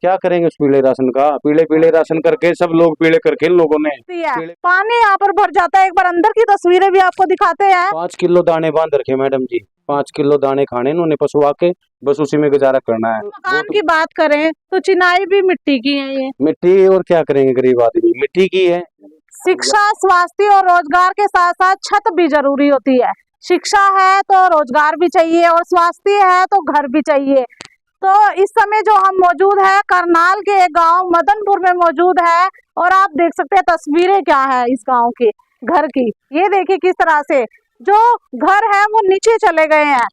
क्या करेंगे उस पीले राशन का? पीले पीले राशन करके सब लोग पीले करके इन लोगों ने पानी यहाँ पर भर जाता है। एक बार अंदर की तस्वीरें भी आपको दिखाते हैं। 5 किलो दाने बांध रखे मैडम जी, 5 किलो दाने खाने इन्होंने पशुआ के, बस उसी में गुजारा करना है। मकान की बात करें तो चिनाई भी मिट्टी की है। ये मिट्टी, और क्या करेंगे गरीब आदमी, मिट्टी की है। शिक्षा, स्वास्थ्य और रोजगार के साथ साथ छत भी जरूरी होती है। शिक्षा है तो रोजगार भी चाहिए और स्वास्थ्य है तो घर भी चाहिए। तो इस समय जो हम मौजूद है करनाल के एक गांव मदनपुर में मौजूद है और आप देख सकते हैं तस्वीरें क्या है इस गांव की, घर की। ये देखिए किस तरह से जो घर है वो नीचे चले गए हैं।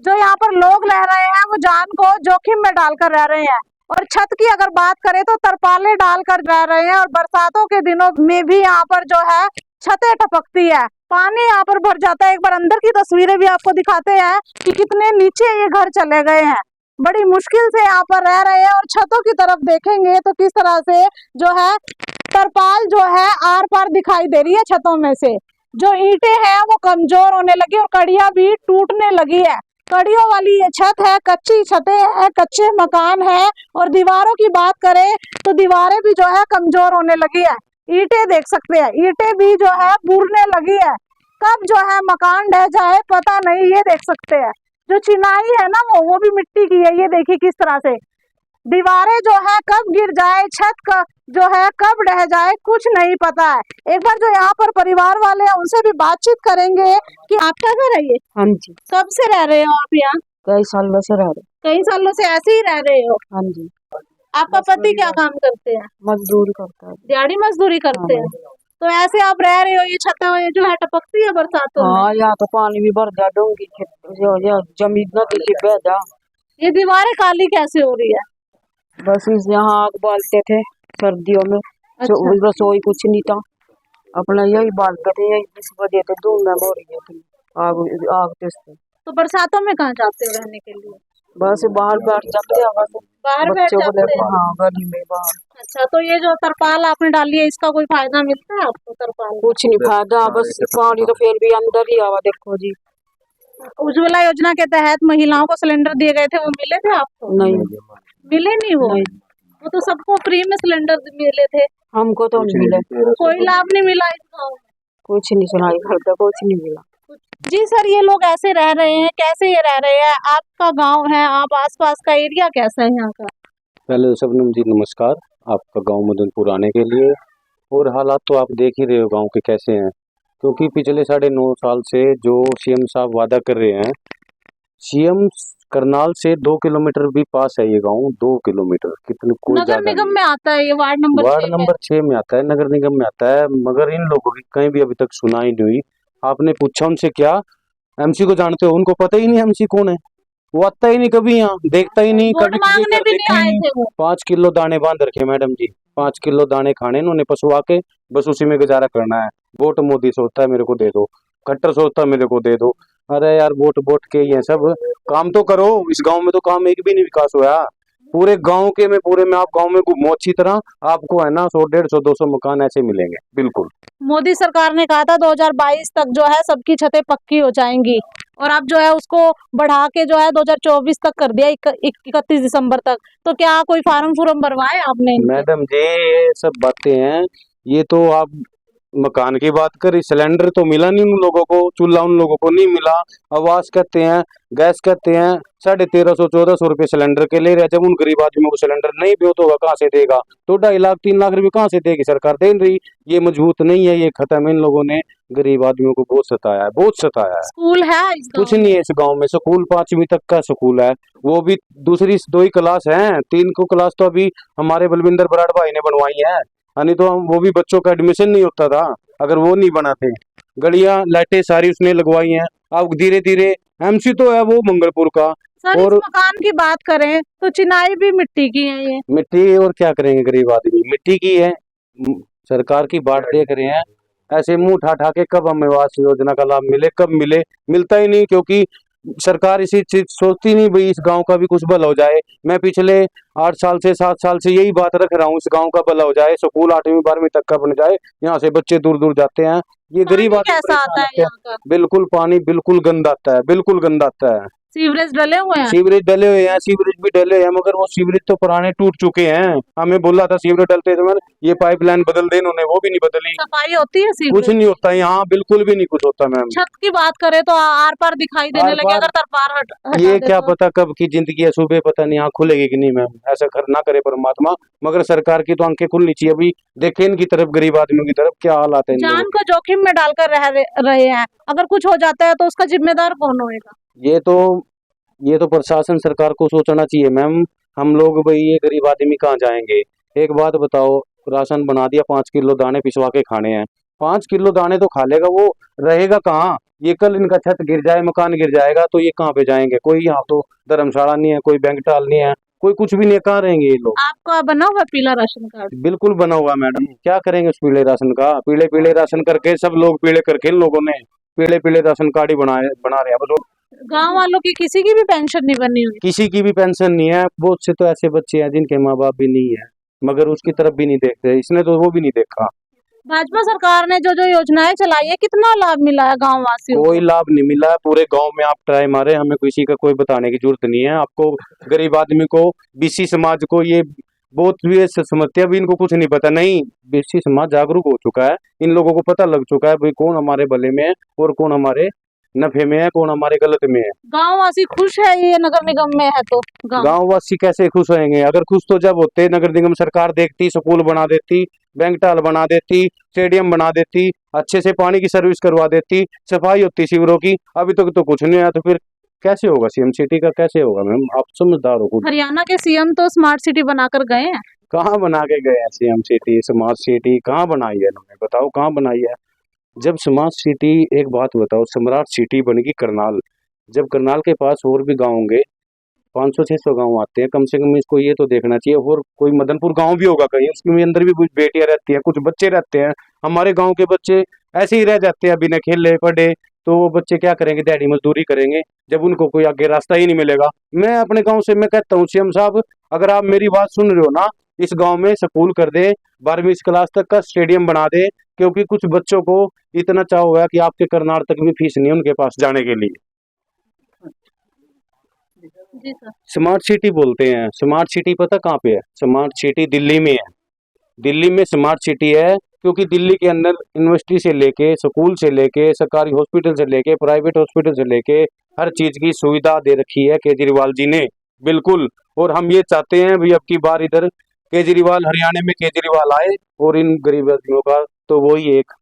जो यहाँ पर लोग रह रहे हैं वो जान को जोखिम में डालकर रह रहे हैं। और छत की अगर बात करें तो तरपाले डालकर रह रहे हैं और बरसातों के दिनों में भी यहाँ पर जो है छतें टपकती है, पानी यहाँ पर भर जाता है। एक बार अंदर की तस्वीरें भी आपको दिखाते हैं कि कितने नीचे ये घर चले गए हैं। बड़ी मुश्किल से यहाँ पर रह रहे हैं और छतों की तरफ देखेंगे तो किस तरह से जो है तरपाल जो है आर पार दिखाई दे रही है छतों में से। जो ईंटें हैं वो कमजोर होने लगी और कड़ियां भी टूटने लगी है। कड़ियों वाली ये छत है, कच्ची छतें हैं, कच्चे मकान है। और दीवारों की बात करें तो दीवारें भी जो है कमजोर होने लगी है। ईंटें देख सकते हैं, ईंटें भी जो है बुरने लगी है। कब जो है मकान ढह जाए पता नहीं, ये देख सकते हैं। जो चिनाई है ना वो भी मिट्टी की है। ये देखिए किस तरह से दीवारें जो है कब गिर जाए, छत का जो है कब ढह जाए कुछ नहीं पता है। एक बार जो यहाँ पर परिवार वाले हैं उनसे भी बातचीत करेंगे कि आपका घर है ये? हाँ जी। कब से रह रहे हो आप यहाँ? कई सालों से रह रहे। कई सालों से ऐसे ही रह रहे हो? हाँ जी। आपका पति क्या काम करते हैं? मजदूरी करता है। दिहाड़ी मजदूरी करते हैं। तो ऐसे आप रह रहे हो, ये छतें जो है टपकती है बरसातों में? हाँ, यहाँ तो पानी भी भर जा, डूंगी जमीन नदी से बह जा। ये दीवारें काली कैसे हो रही है? बस इस यहाँ आग बालते थे सर्दियों में। अच्छा। रसोई कुछ नहीं था, अपना यही बालते थे, यही इस वजह से धूम में हो रही थी आग आग से। तो बरसातों में कहाँ जाते हो रहने के लिए? बस बाहर बैठ जाते हैं, बस बाहर बैठ बच्चों को जाते लेकर। हैं? हाँ, गली में बाहर। अच्छा, तो ये जो तरपाल आपने डाली है इसका कोई फायदा मिलता है आपको? तरपाल कुछ नहीं फायदा, बस पानी तो फिर भी अंदर ही आवा। देखो जी, उज्ज्वला योजना के तहत महिलाओं को सिलेंडर दिए गए थे, वो मिले थे आपको? नहीं मिले नहीं वो? नहीं, वो तो सबको फ्री में सिलेंडर मिले थे। हमको तो नहीं मिले। कोई लाभ नहीं मिला इस गाँव में? कुछ नहीं सुनाई, घर का कुछ नहीं मिला। जी सर, ये लोग ऐसे रह रहे हैं, कैसे ये रह रहे हैं? आपका गांव है, आप आसपास का एरिया कैसा है यहाँ का? पहले सबने जी नमस्कार आपका गांव मदनपुर आने के लिए। और हालात तो आप देख ही रहे हो गांव के कैसे हैं, क्योंकि पिछले 9.5 साल से जो सीएम साहब वादा कर रहे हैं, सीएम करनाल से 2 किलोमीटर भी पास है ये गांव, 2 किलोमीटर कितने कोई नगर निगम में आता है ये, वार्ड नंबर 6 में आता है, नगर निगम में आता है। मगर इन लोगों की कहीं भी अभी तक सुनाई नहीं हुई। आपने पूछा उनसे क्या एमसी को जानते हो? उनको पता ही नहीं एमसी कौन है। वो आता ही नहीं कभी, यहाँ देखता ही नहीं, वोट मांगने भी नहीं आए थे वो। 5 किलो दाने बांध रखे मैडम जी, 5 किलो दाने खाने इन्होंने पशुआ के, बस उसी में गुजारा करना है। वोट मोदी सोचता है मेरे को दे दो, खट्टर सोचता है मेरे को दे दो। अरे यार वोट वोट के ये सब काम तो करो। इस गांव में तो काम एक भी नहीं विकास हुआ। पूरे गांव में आप गांव में घूमो अच्छी तरह, आपको है ना 100, 150, 200 मकान ऐसे मिलेंगे। बिल्कुल मोदी सरकार ने कहा था 2022 तक जो है सबकी छतें पक्की हो जाएंगी और अब जो है उसको बढ़ा के जो है 2024 तक कर दिया, 31 दिसंबर तक। तो क्या कोई फार्म भरवाए आपने? मैडम जी ये सब बातें हैं, ये तो आप मकान की बात करी, सिलेंडर तो मिला नहीं उन लोगों को, चूल्हा उन लोगों को नहीं मिला। आवास कहते हैं, गैस कहते हैं, 1350, 1400 रुपये सिलेंडर के ले रहे। जब उन गरीब आदमियों को सिलेंडर नहीं भी हो तो वह कहाँ से देगा? तो 2.5 लाख 3 लाख रुपये कहाँ से देगी सरकार? दे रही। ये मजबूत नहीं है, ये खत्म है। इन लोगों ने गरीब आदमियों को बहुत सताया है, बहुत सताया है। स्कूल है इस गाँव कुछ नहीं है इस गांव में। स्कूल 5वीं तक का स्कूल है, वो भी दूसरी 2 ही क्लास है, 3 को क्लास तो अभी हमारे बलविंदर बराड़ भाई ने बनवाई है। नहीं तो वो भी बच्चों का एडमिशन नहीं होता था अगर वो नहीं बनाते। गलियां लाइटें सारी उसने लगवाई हैं। अब धीरे धीरे एमसी तो है वो मंगलपुर का। सर, और इस मकान की बात करें तो चिनाई भी मिट्टी की है ये। मिट्टी, और क्या करेंगे गरीब आदमी, मिट्टी की है। सरकार की बाट देख रहे हैं, ऐसे मुंह उठा उठा के कब हमें आवास योजना का लाभ मिले, कब मिले? मिलता ही नहीं, क्योंकि सरकार इसी चीज सोचती नहीं भाई इस गांव का भी कुछ भला हो जाए। मैं पिछले 8 साल से 7 साल से यही बात रख रहा हूँ, इस गांव का भला हो जाए, स्कूल 8वीं 12वीं तक का बन जाए। यहाँ से बच्चे दूर दूर जाते हैं, ये गरीब आदमी कैसा आता है यहाँ का? बिल्कुल पानी बिल्कुल गंदा आता है, बिल्कुल गंदा आता है। सीवरेज डले हुए हैं। सीवरेज डले हुए हैं, सीवरेज भी डले हैं, मगर वो सीवरेज तो पुराने टूट चुके हैं। हमें बोला था सीवरेज डलते समय ये पाइपलाइन बदल दे, इन्होंने वो भी नहीं बदली। सफाई होती है कुछ सीवरेज? नहीं होता यहाँ, बिल्कुल भी नहीं कुछ होता मैम। छत की बात करें तो आर पार दिखाई देने आर लगे पार- अगर तरपार हटा ये दे क्या तो। पता कब की जिंदगी है, सुबह पता नहीं आँख खुलेगी कि नहीं मैम। ऐसा कर ना करे परमात्मा, मगर सरकार की तो आंखें खुलनी चाहिए। अभी देखे इनकी तरफ, गरीब आदमियों की तरफ क्या हालात है इन लोगों जान को जोखिम में डालकर रहे हैं, अगर कुछ हो जाता है तो उसका जिम्मेदार कौन होएगा? के। ये तो प्रशासन सरकार को सोचना चाहिए मैम। हम लोग भाई ये गरीब आदमी कहाँ जाएंगे। एक बात बताओ, राशन बना दिया, 5 किलो दाने पिसवा के खाने हैं। 5 किलो दाने तो खा लेगा, वो रहेगा कहाँ। ये कल इनका छत गिर जाए, मकान गिर जाएगा तो ये कहाँ पे जाएंगे। कोई यहाँ तो धर्मशाला नहीं है, कोई बैंक टाल नहीं है, कोई कुछ भी नहीं है, कहाँ रहेंगे ये लोग। आपका बना हुआ पीला राशन कार्ड? बिल्कुल बना हुआ मैडम, क्या करेंगे उस पीले राशन का। पीले पीले राशन करके सब लोग पीले करके इन लोगों ने पीले पीले राशन कार्ड ही बना रहे हैं बस। गांव वालों की किसी की भी पेंशन नहीं बनी हुई? किसी की भी पेंशन नहीं है। बहुत से तो ऐसे बच्चे हैं जिनके माँ बाप भी नहीं है, मगर उसकी तरफ भी नहीं देखते। इसने तो वो भी नहीं देखा। भाजपा सरकार ने जो जो योजनाएं चलाई है, कितना लाभ मिला है गांव वासियों कोई को? लाभ नहीं मिला है पूरे गांव में। आप ट्राई मारे, हमें किसी का कोई बताने की जरूरत नहीं है आपको। गरीब आदमी को, बीसी समाज को ये बहुत भी समझते हैं, अभी इनको कुछ नहीं पता। नहीं, बीसी समाज जागरूक हो चुका है, इन लोगों को पता लग चुका है भाई कौन हमारे भले में है और कौन हमारे नफे में है, कौन हमारे गलत में है। गांव वासी खुश है ये नगर निगम में है तो? गांव वासी कैसे खुश होंगे। अगर खुश तो जब होते, नगर निगम सरकार देखती, स्कूल बना देती, बैंक टाल बना देती, स्टेडियम बना देती, अच्छे से पानी की सर्विस करवा देती, सफाई होती सीवरों की। अभी तक तो कुछ नहीं आया, तो फिर कैसे होगा सीएम सिटी का, कैसे होगा मैम। आप समझदार हो कुछ। हरियाणा के सीएम तो स्मार्ट सिटी बनाकर गए हैं। कहाँ बना के गए हैं सीएम सिटी, स्मार्ट सिटी कहाँ बनाई है इन्होंने, बताओ कहाँ बनाई है। जब स्मार्ट सिटी, एक बात बताओ, स्मार्ट सिटी बनेगी करनाल, जब करनाल के पास और भी गाँव होंगे, 500-600 गांव आते हैं, कम से कम इसको ये तो देखना चाहिए। और कोई मदनपुर गांव भी होगा कहीं, उसके अंदर भी कुछ बेटियां रहती हैं, कुछ बच्चे रहते हैं। हमारे गांव के बच्चे ऐसे ही रह जाते हैं बिना खेले पढ़े, तो वो बच्चे क्या करेंगे, दिहाड़ी मजदूरी करेंगे जब उनको कोई आगे रास्ता ही नहीं मिलेगा। मैं अपने गाँव से मैं कहता हूँ सीएम साहब, अगर आप मेरी बात सुन रहे हो ना, इस गाँव में स्कूल कर दे, 12वीं क्लास तक का स्टेडियम बना दे, क्योंकि कुछ बच्चों को इतना चाव हुआ कि आपके करनाल तक भी फीस नहीं है उनके पास जाने के लिए। जी सर। स्मार्ट सिटी बोलते हैं, स्मार्ट सिटी पता कहाँ पे है? स्मार्ट सिटी दिल्ली में है। दिल्ली में स्मार्ट सिटी है, क्योंकि दिल्ली के अंदर यूनिवर्सिटी से लेके, स्कूल से लेके, सरकारी हॉस्पिटल से लेके, प्राइवेट हॉस्पिटल से लेके हर चीज की सुविधा दे रखी है केजरीवाल जी ने, बिल्कुल। और हम ये चाहते हैं भी अब की बार इधर केजरीवाल, हरियाणा में केजरीवाल आए और इन गरीब आदमियों का तो वही एक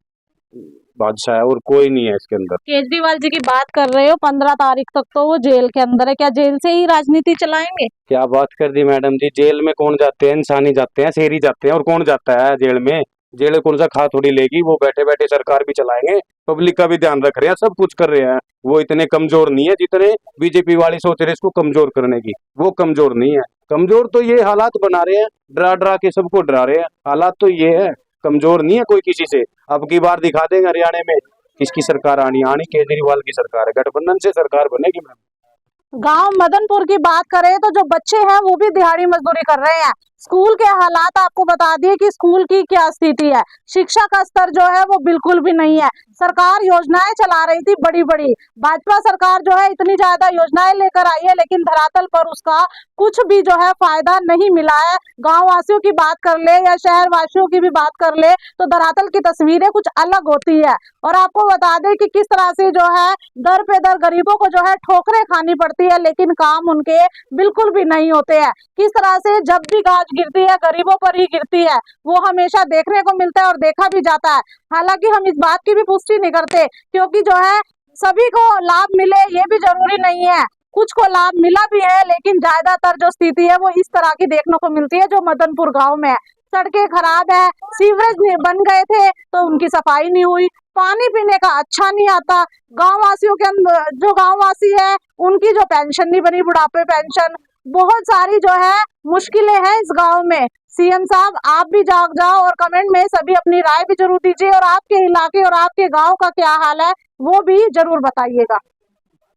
बादशाह है और कोई नहीं है इसके अंदर। केजरीवाल जी की बात कर रहे हो, 15 तारीख तक तो वो जेल के अंदर है, क्या जेल से ही राजनीति चलाएंगे? क्या बात कर दी मैडम जी, जेल में कौन जाते हैं, इंसान ही जाते हैं, शेर ही जाते हैं, और कौन जाता है जेल में। जेल कौन सा खा थोड़ी लेगी, वो बैठे बैठे सरकार भी चलाएंगे, पब्लिक का भी ध्यान रख रहे हैं, सब कुछ कर रहे हैं। वो इतने कमजोर नहीं है जितने बीजेपी वाले सोच रहे इसको कमजोर करने की। वो कमजोर नहीं है, कमजोर तो ये हालात बना रहे हैं, डरा डरा के सबको डरा रहे हैं। हालात तो ये है, कमजोर नहीं है कोई किसी से। अब की बार दिखा देंगे हरियाणा में किसकी सरकार आनी केजरीवाल की सरकार है, गठबंधन से सरकार बनेगी मैम। गांव मदनपुर की बात करें तो जो बच्चे हैं वो भी दिहाड़ी मजदूरी कर रहे हैं। स्कूल के हालात आपको बता दिए कि स्कूल की क्या स्थिति है। शिक्षा का स्तर जो है वो बिल्कुल भी नहीं है। सरकार योजनाएं चला रही थी बड़ी बड़ी, भाजपा सरकार जो है इतनी ज्यादा योजनाएं लेकर आई है, लेकिन धरातल पर उसका कुछ भी जो है फायदा नहीं मिला है। गाँव वासियों की बात कर ले या शहर वासियों की भी बात कर ले तो धरातल की तस्वीरें कुछ अलग होती है। और आपको बता दें कि किस तरह से जो है दर पे दर गरीबों को जो है ठोकरें खानी पड़ती है, लेकिन काम उनके बिल्कुल भी नहीं होते हैं। किस तरह से जब भी गाज गिरती है गरीबों पर ही गिरती है, वो हमेशा देखने को मिलता है और देखा भी जाता है। हालांकि हम इस बात की भी पुष्टि नहीं करते, क्योंकि जो है सभी को लाभ मिले ये भी जरूरी नहीं है। कुछ को लाभ मिला भी है, लेकिन ज्यादातर जो स्थिति है वो इस तरह की देखने को मिलती है जो मदनपुर गाँव में है। सड़कें खराब है, सीवरेज बन गए थे तो उनकी सफाई नहीं हुई, पानी पीने का अच्छा नहीं आता। गांव वासियों के अंदर जो गांव वासी है उनकी जो पेंशन नहीं बनी, बुढ़ापे पेंशन, बहुत सारी जो है मुश्किलें हैं इस गांव में। सीएम साहब आप भी जाग जाओ और कमेंट में सभी अपनी राय भी जरूर दीजिए, और आपके इलाके और आपके गांव का क्या हाल है वो भी जरूर बताइएगा।